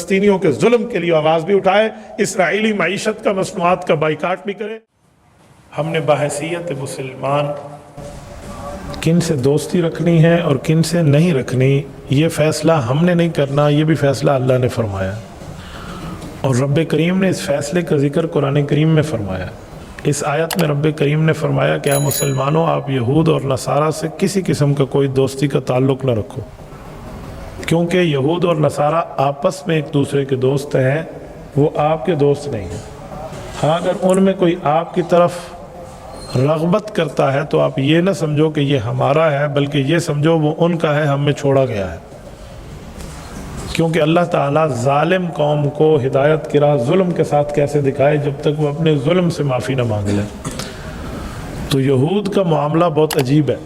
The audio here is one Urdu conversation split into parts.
فلسطینیوں کے ظلم کے لیے آواز بھی اٹھائے، اسرائیلی معیشت کا، مصنوعات کا بائیکاٹ بھی کرے۔ ہم نے بحیثیت مسلمان کن سے دوستی رکھنی ہے اور کن سے نہیں رکھنی، یہ فیصلہ ہم نے نہیں کرنا، یہ بھی فیصلہ اللہ نے فرمایا، اور رب کریم نے اس فیصلے کا ذکر قرآن کریم میں فرمایا۔ اس آیت میں رب کریم نے فرمایا کہ اے مسلمانوں، آپ یہود اور نصارہ سے کسی قسم کا کوئی دوستی کا تعلق نہ رکھو، کیونکہ یہود اور نصارہ آپس میں ایک دوسرے کے دوست ہیں، وہ آپ کے دوست نہیں ہیں۔ ہاں اگر ان میں کوئی آپ کی طرف رغبت کرتا ہے تو آپ یہ نہ سمجھو کہ یہ ہمارا ہے، بلکہ یہ سمجھو وہ ان کا ہے، ہم میں چھوڑا گیا ہے، کیونکہ اللہ تعالیٰ ظالم قوم کو ہدایت کی راہ ظلم کے ساتھ کیسے دکھائے جب تک وہ اپنے ظلم سے معافی نہ مانگ لے۔ تو یہود کا معاملہ بہت عجیب ہے۔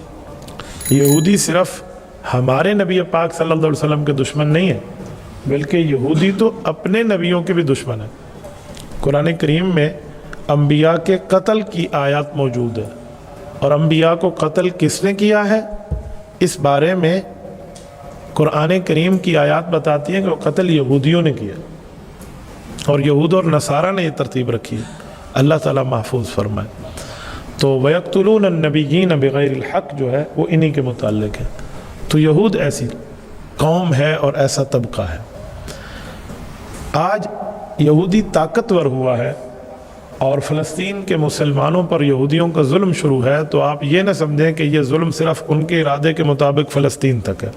یہودی صرف ہمارے نبی پاک صلی اللہ علیہ وسلم کے دشمن نہیں ہے، بلکہ یہودی تو اپنے نبیوں کے بھی دشمن ہیں۔ قرآن کریم میں انبیاء کے قتل کی آیات موجود ہے، اور انبیاء کو قتل کس نے کیا ہے اس بارے میں قرآن کریم کی آیات بتاتی ہیں کہ وہ قتل یہودیوں نے کیا، اور یہود اور نصارہ نے یہ ترتیب رکھی ہے۔ اللہ تعالیٰ محفوظ فرمائے۔ تو وَيَقْتُلُونَ النَّبِيِّينَ بِغَيْرِ الْحَقِّ جو ہے وہ انہی کے متعلق ہے۔ تو یہود ایسی قوم ہے اور ایسا طبقہ ہے۔ آج یہودی طاقتور ہوا ہے اور فلسطین کے مسلمانوں پر یہودیوں کا ظلم شروع ہے، تو آپ یہ نہ سمجھیں کہ یہ ظلم صرف ان کے ارادے کے مطابق فلسطین تک ہے،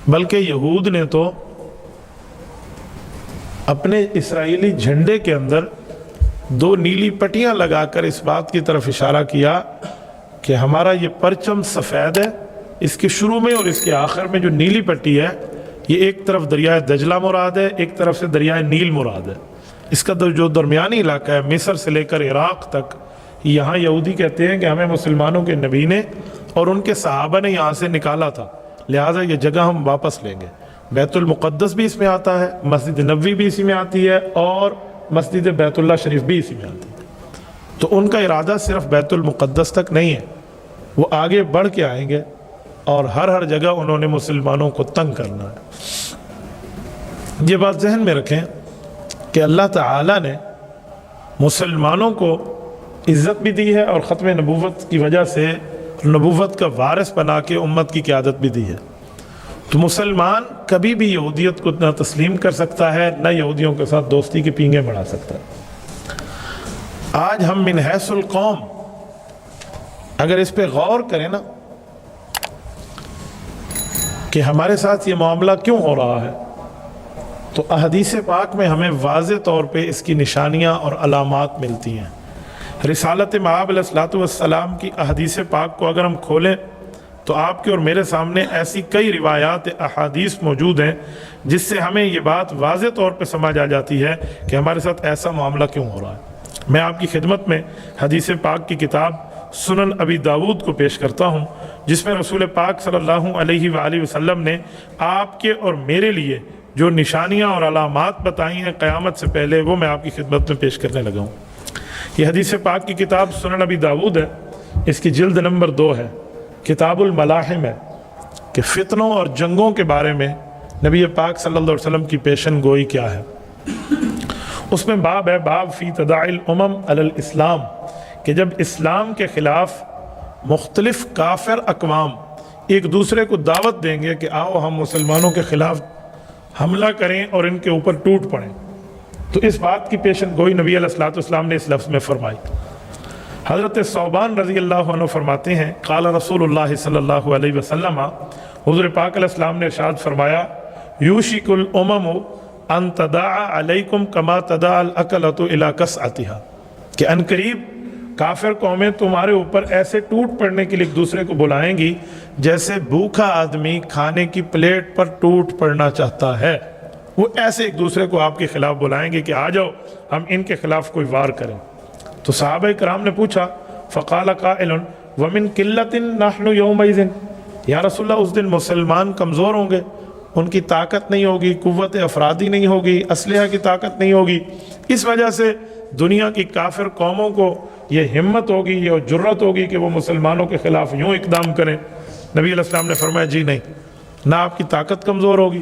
بلکہ یہود نے تو اپنے اسرائیلی جھنڈے کے اندر 2 نیلی پٹیاں لگا کر اس بات کی طرف اشارہ کیا کہ ہمارا یہ پرچم سفید ہے، اس کے شروع میں اور اس کے آخر میں جو نیلی پٹی ہے یہ ایک طرف دریائے دجلہ مراد ہے، ایک طرف سے دریائے نیل مراد ہے۔ اس کا جو درمیانی علاقہ ہے مصر سے لے کر عراق تک، یہاں یہودی کہتے ہیں کہ ہمیں مسلمانوں کے نبی نے اور ان کے صحابہ نے یہاں سے نکالا تھا، لہٰذا یہ جگہ ہم واپس لیں گے۔ بیت المقدس بھی اس میں آتا ہے، مسجد نبوی بھی اسی میں آتی ہے، اور مسجد بیت اللہ شریف بھی اسی میں آتی ہے۔ تو ان کا ارادہ صرف بیت المقدس تک نہیں ہے، وہ آگے بڑھ کے آئیں گے اور ہر جگہ انہوں نے مسلمانوں کو تنگ کرنا ہے۔ یہ بات ذہن میں رکھیں کہ اللہ تعالیٰ نے مسلمانوں کو عزت بھی دی ہے اور ختم نبوت کی وجہ سے نبوت کا وارث بنا کے امت کی قیادت بھی دی ہے۔ تو مسلمان کبھی بھی یہودیت کو نہ تسلیم کر سکتا ہے، نہ یہودیوں کے ساتھ دوستی کی پینگیں بڑھا سکتا ہے۔ آج ہم من حیث القوم اگر اس پہ غور کریں نا کہ ہمارے ساتھ یہ معاملہ کیوں ہو رہا ہے، تو احادیث پاک میں ہمیں واضح طور پہ اس کی نشانیاں اور علامات ملتی ہیں۔ رسالت مآب علیہ السلام کی احادیث پاک کو اگر ہم کھولیں تو آپ کے اور میرے سامنے ایسی کئی روایات احادیث موجود ہیں جس سے ہمیں یہ بات واضح طور پہ سمجھ آ جاتی ہے کہ ہمارے ساتھ ایسا معاملہ کیوں ہو رہا ہے۔ میں آپ کی خدمت میں حدیث پاک کی کتاب سنن ابی داود کو پیش کرتا ہوں، جس میں رسول پاک صلی اللہ علیہ وآلہ وسلم نے آپ کے اور میرے لیے جو نشانیاں اور علامات بتائی ہیں قیامت سے پہلے، وہ میں آپ کی خدمت میں پیش کرنے لگا ہوں۔ یہ حدیث پاک کی کتاب سنن ابی داود ہے، اس کی جلد نمبر 2 ہے، کتاب الملاحم ہے، کہ فتنوں اور جنگوں کے بارے میں نبی پاک صلی اللہ علیہ وسلم کی پیشن گوئی کیا ہے۔ اس میں باب ہے، باب فی تداعی الامم علی الاسلام، کہ جب اسلام کے خلاف مختلف کافر اقوام ایک دوسرے کو دعوت دیں گے کہ آؤ ہم مسلمانوں کے خلاف حملہ کریں اور ان کے اوپر ٹوٹ پڑیں، تو اس بات کی پیشن گوئی نبی علیہ السلام نے اس لفظ میں فرمائی۔ حضرت ثوبان رضی اللہ عنہ فرماتے ہیں، قال رسول اللہ صلی اللہ علیہ وسلم، حضور پاک علیہ السلام نے ارشاد فرمایا، یوشک الامم ان تداعی علیکم کما تداعی الاکلۃ الی کسعتھا، کہ عنقریب کافر قومیں تمہارے اوپر ایسے ٹوٹ پڑنے کے لیے ایک دوسرے کو بلائیں گی جیسے بھوکا آدمی کھانے کی پلیٹ پر ٹوٹ پڑنا چاہتا ہے۔ وہ ایسے ایک دوسرے کو آپ کے خلاف بلائیں گے کہ آ جاؤ ہم ان کے خلاف کوئی وار کریں۔ تو صحابہ کرام نے پوچھا، فقال قائل ومن قلۃ نحن یومئذ، یا رسول اللہ اس دن مسلمان کمزور ہوں گے، ان کی طاقت نہیں ہوگی، قوت افرادی نہیں ہوگی، اسلحہ کی طاقت نہیں ہوگی، اس وجہ سے دنیا کی کافر قوموں کو یہ ہمت ہوگی، یہ جرت ہوگی کہ وہ مسلمانوں کے خلاف یوں اقدام کریں۔ نبی علیہ السلام نے فرمایا جی نہیں، نہ آپ کی طاقت کمزور ہوگی،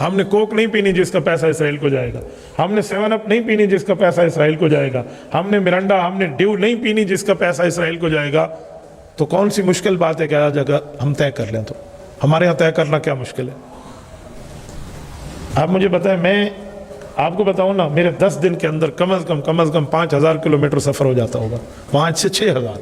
ہم نے کوک نہیں پینی جس کا پیسہ اسرائیل کو جائے گا، ہم نے 7 اپ نہیں پینی جس کا پیسہ اسرائیل کو جائے گا، ہم نے مرنڈا، ہم نے ڈیو نہیں پینی جس کا پیسہ اسرائیل کو جائے گا، تو کون سی مشکل بات ہے کہ آج اگر ہم طے کر لیں؟ تو ہمارے یہاں طے کرنا کیا مشکل ہے؟ آپ مجھے بتائیں، میں آپ کو بتاؤں نا، میرے 10 دن کے اندر کم از کم 5000 کلومیٹر سفر ہو جاتا ہوگا، 5 سے 6000۔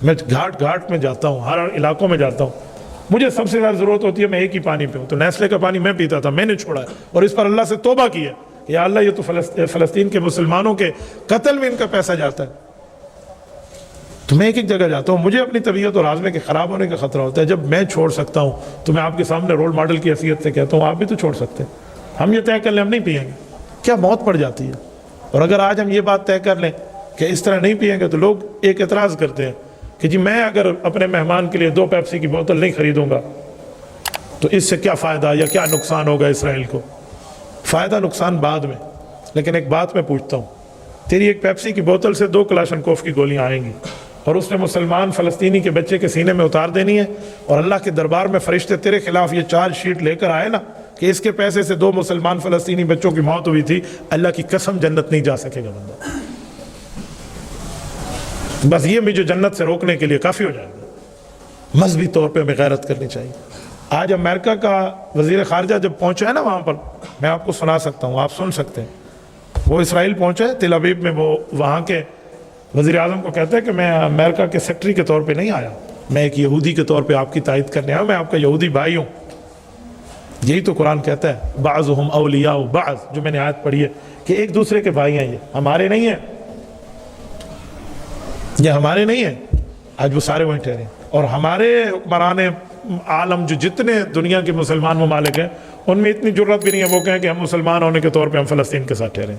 میں گھاٹ میں جاتا ہوں، ہر علاقوں میں جاتا ہوں، مجھے سب سے زیادہ ضرورت ہوتی ہے میں ایک ہی پانی پیوں، تو نیسلے کا پانی میں پیتا تھا، میں نے چھوڑا ہے، اور اس پر اللہ سے توبہ کی ہے کہ یا اللہ یہ تو فلسطین کے مسلمانوں کے قتل میں ان کا پیسہ جاتا ہے، تو میں ایک جگہ جاتا ہوں، مجھے اپنی طبیعت اور ہاضمے کے خراب ہونے کا خطرہ ہوتا ہے۔ جب میں چھوڑ سکتا ہوں تو میں آپ کے سامنے رول ماڈل کی حیثیت سے کہتا ہوں آپ بھی تو چھوڑ سکتے ہیں۔ ہم یہ طے کر لیں ہم نہیں پیئیں گے، کیا موت پڑ جاتی ہے؟ اور اگر آج ہم یہ بات طے کر لیں کہ اس طرح نہیں پیئیں گے، تو لوگ ایک اعتراض کرتے ہیں کہ جی میں اگر اپنے مہمان کے لیے 2 پیپسی کی بوتل نہیں خریدوں گا تو اس سے کیا فائدہ یا کیا نقصان ہوگا اسرائیل کو؟ فائدہ نقصان بعد میں، لیکن ایک بات میں پوچھتا ہوں، تیری ایک پیپسی کی بوتل سے 2 کلاشنکوف کی گولیاں آئیں گی، اور اس نے مسلمان فلسطینی کے بچے کے سینے میں اتار دینی ہے، اور اللہ کے دربار میں فرشتے تیرے خلاف یہ چارج شیٹ لے کر آئے نا کہ اس کے پیسے سے 2 مسلمان فلسطینی بچوں کی موت ہوئی تھی، اللہ کی قسم جنت نہیں جا سکے گا بندہ۔ بس یہ مجھے جنت سے روکنے کے لیے کافی ہو جائے گا۔ مذہبی طور پہ ہمیں غیرت کرنی چاہیے۔ آج امریکہ کا وزیر خارجہ جب پہنچا ہے نا وہاں پر، میں آپ کو سنا سکتا ہوں، آپ سن سکتے ہیں، وہ اسرائیل پہنچا ہے، تل ابیب میں، وہ وہاں کے وزیر اعظم کو کہتا ہے کہ میں امریکہ کے سیکرٹری کے طور پہ نہیں آیا، میں ایک یہودی کے طور پہ آپ کی تائید کرنے آیا، میں آپ کا یہودی بھائی ہوں۔ یہی تو قرآن کہتا ہے بعضهم اولیاء بعض، جو میں نے آیت پڑھی ہے کہ ایک دوسرے کے بھائی ہیں، یہ ہمارے نہیں ہیں، یہ ہمارے نہیں ہیں۔ آج وہ سارے وہیں ٹھہرے، اور ہمارے حکمران عالم جو جتنے دنیا کے مسلمان ممالک ہیں ان میں اتنی جرت بھی نہیں ہے وہ کہیں کہ ہم مسلمان ہونے کے طور پہ ہم فلسطین کے ساتھ ٹھہریں۔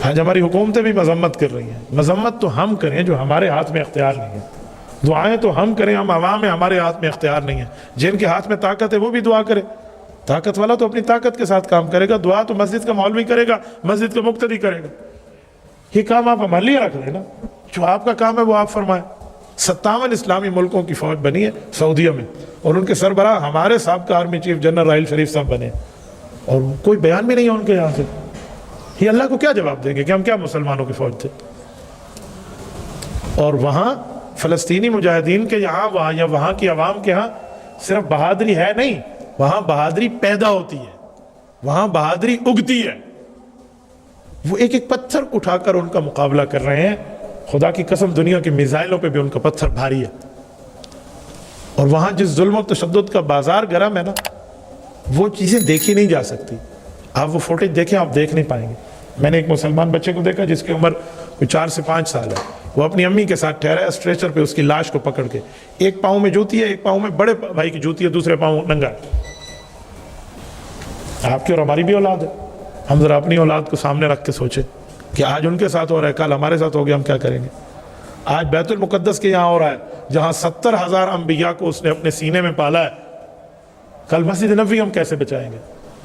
آج ہماری حکومتیں بھی مذمت کر رہی ہیں، مذمت تو ہم کریں جو ہمارے ہاتھ میں اختیار نہیں ہے، دعائیں تو ہم کریں، ہم عوام ہیں، ہمارے ہاتھ میں اختیار نہیں ہے، جن کے ہاتھ میں طاقت ہے وہ بھی دعا کرے۔ طاقت والا تو اپنی طاقت کے ساتھ کام کرے گا، دعا تو مسجد کا مولوی کرے گا، مسجد کا مقتدی کرے گا۔ یہ کام آپ ہمارے لیے رکھ دیں نا، جو آپ کا کام ہے وہ آپ فرمائیں۔ 57 اسلامی ملکوں کی فوج بنی ہے سعودیہ میں، اور ان کے سربراہ ہمارے سابقہ army chief general Raheel Sharif صاحب بنے، اور کوئی بیان بھی نہیں ہے ان کے یہاں سے۔ یہ اللہ کو کیا جواب دیں گے کہ ہم کیا مسلمانوں کی فوج تھے؟ اور وہاں فلسطینی مجاہدین کے یہاں یا وہاں کی عوام کے یہاں صرف بہادری ہے نہیں، وہاں بہادری پیدا ہوتی ہے، وہاں بہادری اگتی ہے۔ وہ ایک ایک پتھر اٹھا کر ان کا مقابلہ کر رہے ہیں، خدا کی قسم دنیا کی میزائلوں پہ بھی ان کا پتھر بھاری ہے۔ اور وہاں جس ظلم و تشدد کا بازار گرم ہے نا، وہ چیزیں دیکھی نہیں جا سکتی۔ آپ وہ فوٹیج دیکھیں، آپ دیکھ نہیں پائیں گے۔ میں نے ایک مسلمان بچے کو دیکھا جس کی عمر کوئی 4 سے 5 سال ہے، وہ اپنی امی کے ساتھ ٹھہرا ہے اسٹریچر پہ، اس کی لاش کو پکڑ کے، ایک پاؤں میں جوتی ہے، ایک پاؤں میں بڑے بھائی کی جوتی ہے، دوسرے پاؤں ننگا ہے۔ آپ کی اور ہماری بھی اولاد ہے، ہم ذرا اپنی اولاد کو سامنے رکھ کے سوچیں کہ آج ان کے ساتھ ہو رہا ہے، کل ہمارے ساتھ ہو گیا، ہم کیا کریں گے؟ آج بیت المقدس کے یہاں ہو رہا ہے، جہاں 70,000 انبیاء کو اس نے اپنے سینے میں پالا ہے، کل مسجد نبوی ہم کیسے بچائیں گے؟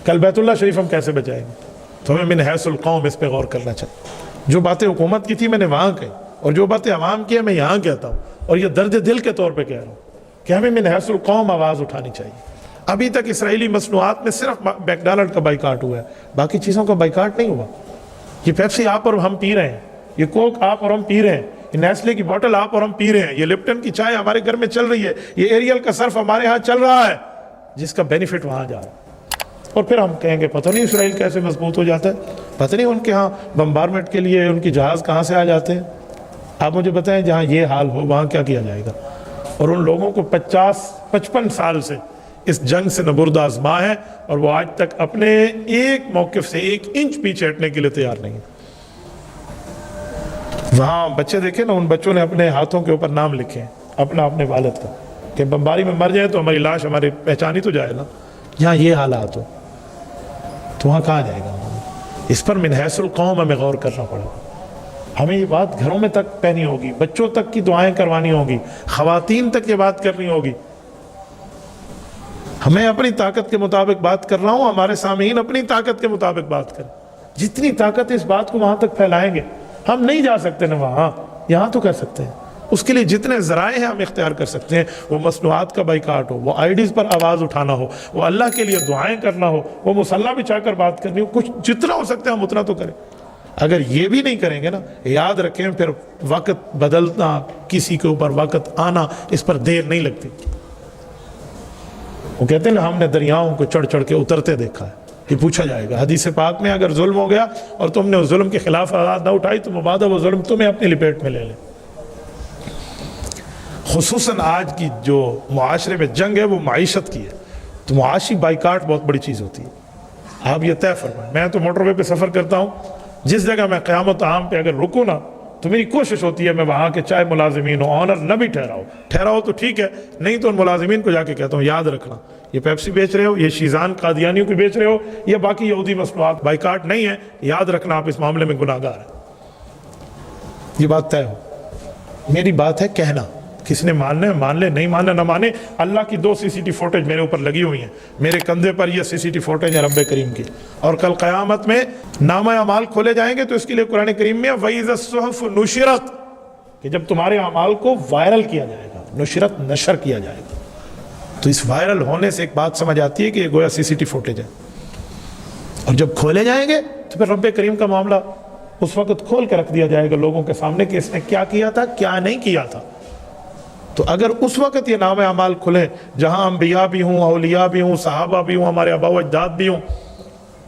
کل بیت اللہ شریف ہم کیسے بچائیں گے؟ تو ہمیں من حیث القوم اس پہ غور کرنا چاہیے۔ جو باتیں حکومت کی تھی میں نے وہاں کہی، اور جو باتیں عوام کی ہیں میں یہاں کہتا ہوں، اور یہ درد دل کے طور پہ کہہ رہا ہوں کہ ہمیں من حیث القوم آواز اٹھانی چاہیے۔ ابھی تک اسرائیلی مصنوعات میں صرف میک ڈونلڈ کا بائیکاٹ ہوا ہے، باقی چیزوں کا بائیکاٹ نہیں ہوا۔ یہ پیپسی آپ اور ہم پی رہے ہیں، یہ کوک آپ اور ہم پی رہے ہیں، یہ نیسلے کی بوٹل آپ اور ہم پی رہے ہیں، یہ لپٹن کی چائے ہمارے گھر میں چل رہی ہے، یہ ایریل کا صرف ہمارے ہاں چل رہا ہے، جس کا بینیفٹ وہاں جا رہا ہے۔ اور پھر ہم کہیں گے پتہ نہیں اسرائیل کیسے مضبوط ہو جاتا ہے، پتہ نہیں ان کے ہاں بمبارمنٹ کے لیے ان کی جہاز کہاں سے آ جاتے ہیں۔ آپ مجھے بتائیں جہاں یہ حال ہو وہاں کیا کیا جائے گا؟ اور ان لوگوں کو 50-55 سال سے اس جنگ سے نبرد آزما ہے، اور وہ آج تک اپنے ایک موقف سے 1 انچ پیچھے ہٹنے کے لیے تیار نہیں ہے۔ وہاں بچے دیکھیں نا، ان بچوں نے اپنے ہاتھوں کے اوپر نام لکھے ہیں اپنے والد کا، کہ بمباری میں مر جائے تو ہماری لاش ہماری پہچانی تو جائے نا۔ یہاں یہ حالات ہو تو وہاں کہاں جائے گا؟ اس پر من حیث القوم ہمیں غور کرنا پڑے گا۔ ہمیں یہ بات گھروں میں تک پہنی ہوگی، بچوں تک کی دعائیں کروانی ہوگی، خواتین تک یہ بات کرنی ہوگی۔ ہمیں اپنی طاقت کے مطابق بات کر رہا ہوں، ہمارے سامعین اپنی طاقت کے مطابق بات کریں، جتنی طاقت اس بات کو وہاں تک پھیلائیں گے۔ ہم نہیں جا سکتے نا وہاں، یہاں تو کر سکتے ہیں۔ اس کے لیے جتنے ذرائع ہیں ہم اختیار کر سکتے ہیں، وہ مصنوعات کا بائیکاٹ ہو، وہ آئیڈیز پر آواز اٹھانا ہو، وہ اللہ کے لیے دعائیں کرنا ہو، وہ مصلی بچھا کر بات کرنی ہو، کچھ جتنا ہو سکتا ہے ہم اتنا تو کریں۔ اگر یہ بھی نہیں کریں گے نا، یاد رکھیں پھر وقت بدلنا، کسی کے اوپر وقت آنا، اس پر دیر نہیں لگتی۔ وہ کہتے ہیں نا ہم نے دریاؤں کو چڑھ چڑھ کے اترتے دیکھا ہے، یہ پوچھا جائے گا حدیث پاک میں، اگر ظلم ہو گیا اور تم نے اس ظلم کے خلاف آواز نہ اٹھائی تو مبادہ وہ ظلم تمہیں اپنی لپیٹ میں لے لیں۔ خصوصاً آج کی جو معاشرے میں جنگ ہے وہ معیشت کی ہے، تو معاشی بائیکاٹ بہت بڑی چیز ہوتی ہے۔ آپ یہ طے فرمائیں، میں تو موٹر وے پہ سفر کرتا ہوں، جس جگہ میں قیامت عام پہ اگر رکوں نا تو میری کوشش ہوتی ہے میں وہاں کے چاہے ملازمین ہو، آنر نہ بھی ٹھہراؤ تو ٹھیک ہے، نہیں تو ان ملازمین کو جا کے کہتا ہوں یاد رکھنا یہ پیپسی بیچ رہے ہو، یہ شیزان قادیانیوں کی بیچ رہے ہو، یہ باقی یہودی مصنوعات بائیکاٹ نہیں ہے، یاد رکھنا آپ اس معاملے میں گناہ گار ہیں۔ یہ بات طے ہو، میری بات ہے کہنا، کس نے ماننا ہے مان لے، نہیں ماننا نہ مانے۔ اللہ کی 2 CCTV فوٹیج میرے اوپر لگی ہوئی ہیں، میرے کندھے پر یہ CCTV فوٹیج ہے رب کریم کی، اور کل قیامت میں نامہ اعمال کھولے جائیں گے تو اس کے لیے قرآن کریم میں وَإِذَا الصُّحُفُ نُشِرَتْ، کہ جب تمہارے اعمال کو وائرل کیا جائے گا، نشرت نشر کیا جائے گا، تو اس وائرل ہونے سے ایک بات سمجھ آتی ہے کہ یہ گویا CCTV فوٹیج ہے، اور جب کھولے جائیں گے تو پھر رب کریم کا معاملہ اس وقت کھول کے رکھ دیا جائے گا لوگوں کے سامنے کہ اس نے کیا کیا تھا کیا نہیں کیا تھا۔ تو اگر اس وقت یہ نام اعمال کھلیں جہاں انبیاء بھی ہوں، اولیاء بھی ہوں، صحابہ بھی ہوں، ہمارے آباء و اجداد بھی ہوں،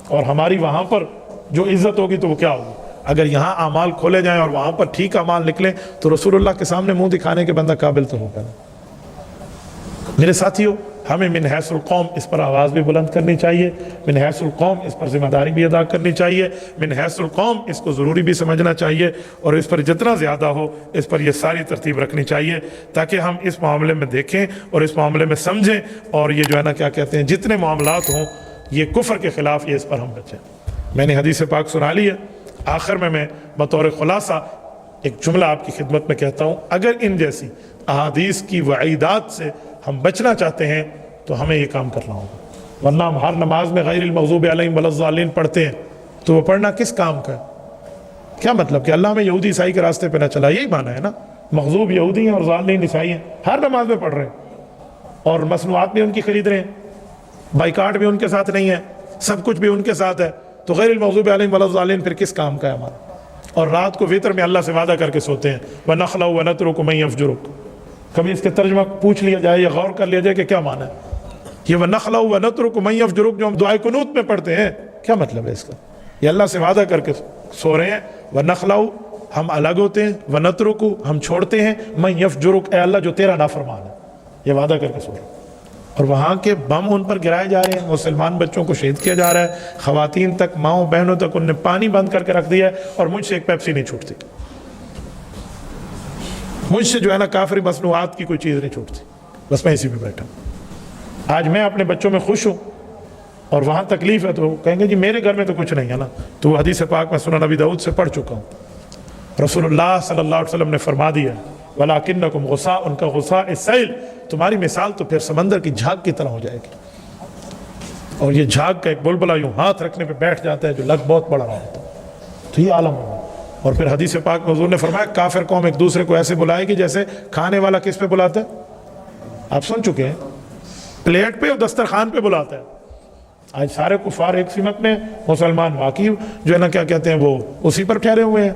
اور ہماری وہاں پر جو عزت ہوگی تو وہ کیا ہوگی؟ اگر یہاں اعمال کھولے جائیں اور وہاں پر ٹھیک اعمال نکلیں تو رسول اللہ کے سامنے منہ دکھانے کے بندہ قابل تو ہوگا نا۔ میرے ساتھیوں، ہمیں من حیث القوم اس پر آواز بھی بلند کرنی چاہیے، من حیث القوم اس پر ذمہ داری بھی ادا کرنی چاہیے، من حیث القوم اس کو ضروری بھی سمجھنا چاہیے، اور اس پر جتنا زیادہ ہو اس پر یہ ساری ترتیب رکھنی چاہیے تاکہ ہم اس معاملے میں دیکھیں اور اس معاملے میں سمجھیں، اور یہ جو ہے نا کیا کہتے ہیں جتنے معاملات ہوں یہ کفر کے خلاف، یہ اس پر ہم بچیں۔ میں نے حدیث پاک سنا لی ہے، آخر میں بطور خلاصہ ایک جملہ آپ کی خدمت میں کہتا ہوں، اگر ان جیسی احادیث کی وعیدات سے ہم بچنا چاہتے ہیں تو ہمیں یہ کام کرنا ہوگا، ورنہ ہم ہر نماز میں غیر المغضوب علیہم ولا الضالین پڑھتے ہیں تو وہ پڑھنا کس کام کا ہے؟ کیا مطلب کہ اللہ میں یہودی عیسائی کے راستے پہ نہ چلا، یہی معنی ہے نا، مغضوب یہودی ہیں اور ضالین عیسائی ہیں، ہر نماز میں پڑھ رہے ہیں، اور مصنوعات بھی ان کی خرید رہے ہیں، بائیکاٹ بھی ان کے ساتھ نہیں ہے، سب کچھ بھی ان کے ساتھ ہے، تو غیر المغضوب علیہم ولا الضالین پھر کس کام کا ہے ہمارا؟ اور رات کو وتر میں اللہ سے وعدہ کر کے سوتے ہیں وَنَخْلَوْ وَنَتْرُكُ مَن يَفْجُرُكُ، کبھی اس کے ترجمہ پوچھ لیا جائے یا غور کر لیا جائے کہ کیا معنی ہے یہ وَنَخْلَوْ وَنَتْرُكُ مَن يَفْجُرُكُ جو ہم دعائے قنوت میں پڑھتے ہیں، کیا مطلب ہے اس کا؟ یہ اللہ سے وعدہ کر کے سو رہے ہیں، وَنَخْلَوْ ہم الگ ہوتے ہیں، وَنَتْرُكُ ہم چھوڑتے ہیں، مَن يَفْجُرُكُ اے اللہ جو تیرا نافرمان ہے، یہ وعدہ کر کے سو رہے ہیں، اور وہاں کے بم ان پر گرائے جا رہے ہیں، مسلمان بچوں کو شہید کیا جا رہا ہے، خواتین تک، ماؤں بہنوں تک ان نے پانی بند کر کے رکھ دیا ہے، اور مجھ سے ایک پیپسی نہیں چھوٹتی، مجھ سے جو ہے نا کافری مصنوعات کی کوئی چیز نہیں چھوٹتی، بس میں اسی پہ بیٹھا ہوں۔ آج میں اپنے بچوں میں خوش ہوں اور وہاں تکلیف ہے تو کہیں گے جی میرے گھر میں تو کچھ نہیں ہے نا، تو وہ حدیث پاک میں سنن نبی داؤد سے پڑھ چکا ہوں، رسول اللہ صلی اللہ علیہ وسلم نے فرما دیا وَلَكِنَّكُمْ غُصَاءٌ ان کا غصہ السیل، تمہاری مثال تو پھر سمندر کی جھاگ کی طرح ہو جائے گی، اور یہ جھاگ کا ایک بلبلہ یوں ہاتھ رکھنے پہ بیٹھ جاتا ہے جو لگ بہت بڑا ہوتا ہے، تو یہ عالم ہوگا۔ اور پھر حدیث پاک میں حضور نے فرمایا کافر قوم ایک دوسرے کو ایسے بلائے گی جیسے کھانے والا کس پہ بلاتا ہے؟ آپ سن چکے ہیں، پلیٹ پہ اور دسترخوان پہ بلاتا ہے۔ آج سارے کفار ایک سمت میں، مسلمان واقعی جو ہے نا کیا کہتے ہیں وہ اسی پر ٹھہرے ہوئے ہیں،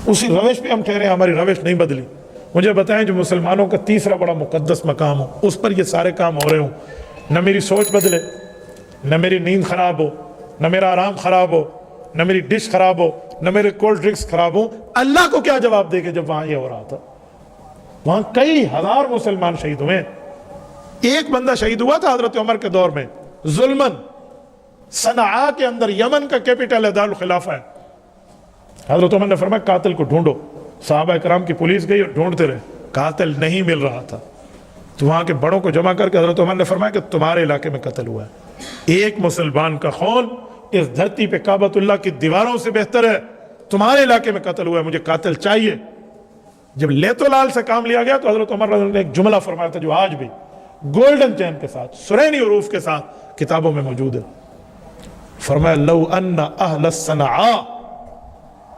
اسی روش پہ ہم ٹھہرے ہیں، ہماری روش نہیں بدلی۔ مجھے بتائیں جو مسلمانوں کا تیسرا بڑا مقدس مقام ہو اس پر یہ سارے کام ہو رہے ہوں، نہ میری سوچ بدلے، نہ میری نیند خراب ہو، نہ میرا آرام خراب ہو، نہ میری ڈش خراب ہو، نہ میرے کولڈ ڈرنکس خراب ہو، اللہ کو کیا جواب دے گے جب وہاں یہ ہو رہا تھا؟ وہاں کئی ہزار مسلمان شہید ہوئے، ایک بندہ شہید ہوا تھا حضرت عمر کے دور میں ظلمن، صنعاء کے اندر، یمن کا کیپٹل ہے، دارالخلافہ ہے، حضرت عمر نے فرمایا قاتل کو ڈھونڈو، صحابہ کرام کی پولیس گئی اور ڈھونڈتے رہے، قاتل نہیں مل رہا تھا، تو وہاں کے بڑوں کو جمع کر کے حضرت عمر نے فرمایا کہ تمہارے علاقے میں قتل ہوا ہے، ایک مسلمان کا خون اس دھرتی پہ کعبۃ اللہ کی دیواروں سے بہتر ہے، تمہارے علاقے میں قتل ہوا ہے، مجھے قاتل چاہیے۔ جب لیت و لال سے کام لیا گیا تو حضرت عمر نے ایک جملہ فرمایا تھا جو آج بھی گولڈن چین کے ساتھ، سرینی حروف کے ساتھ کتابوں میں موجود ہے، فرمایا لو ان اہل الصنعاء